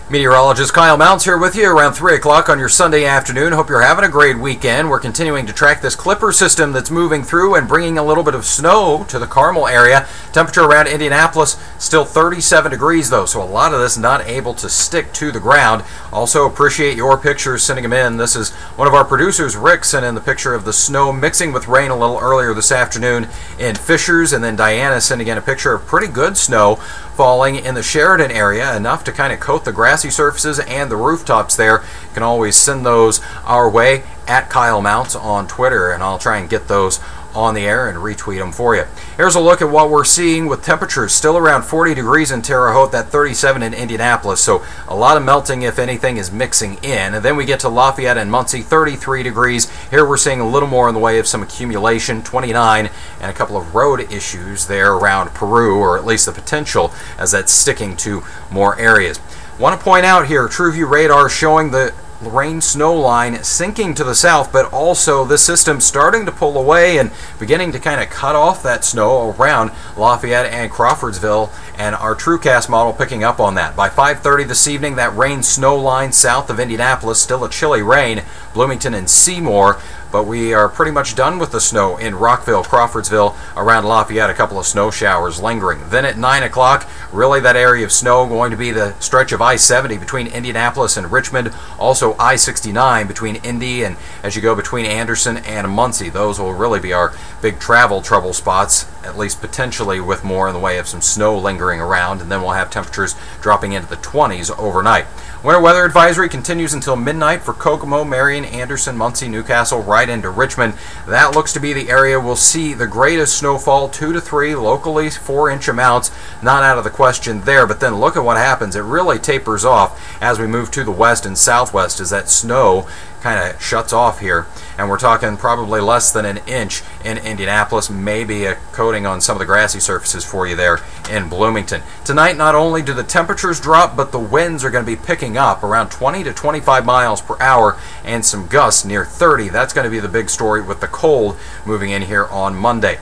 Meteorologist Kyle Mounts here with you around 3 o'clock on your Sunday afternoon. Hope you're having a great weekend. We're continuing to track this Clipper system that's moving through and bringing a little bit of snow to the Carmel area. Temperature around Indianapolis still 37 degrees though, so a lot of this not able to stick to the ground. Also appreciate your pictures, sending them in. This is one of our producers, Rick, sent in the picture of the snow mixing with rain a little earlier this afternoon in Fishers, and then Diana sending in a picture of pretty good snow falling in the Sheridan area, enough to kind of coat the grassy surfaces and the rooftops there. You can always send those our way at Kyle Mounts on Twitter, and I'll try and get those on the air and retweet them for you. Here's a look at what we're seeing with temperatures still around 40 degrees in Terre Haute, that 37 in Indianapolis, so a lot of melting if anything is mixing in. And then we get to Lafayette and Muncie, 33 degrees. Here we're seeing a little more in the way of some accumulation, 29, and a couple of road issues there around Peru, or at least the potential as that's sticking to more areas. Want to point out here, TrueView radar showing the rain-snow line sinking to the south, but also this system starting to pull away and beginning to kind of cut off that snow around Lafayette and Crawfordsville, and our TrueCast model picking up on that. By 5:30 this evening, that rain-snow line south of Indianapolis, still a chilly rain, Bloomington and Seymour, but we are pretty much done with the snow in Rockville, Crawfordsville, around Lafayette, a couple of snow showers lingering. Then at 9 o'clock, really that area of snow going to be the stretch of I-70 between Indianapolis and Richmond, also I-69 between Indy and as you go between Anderson and Muncie. Those will really be our big travel trouble spots, at least potentially, with more in the way of some snow lingering around, and then we'll have temperatures dropping into the 20s overnight. Winter weather advisory continues until midnight for Kokomo, Marion, Anderson, Muncie, Newcastle, right into Richmond. That looks to be the area we'll see the greatest snowfall, 2 to 3, locally 4-inch amounts, not out of the question there. But then look at what happens. It really tapers off as we move to the west and southwest as that snow kind of shuts off here, and we're talking probably less than an inch in Indianapolis, maybe a coating on some of the grassy surfaces for you there in Bloomington. Tonight, not only do the temperatures drop, but the winds are going to be picking up around 20 to 25 miles per hour and some gusts near 30. That's going to be the big story with the cold moving in here on Monday.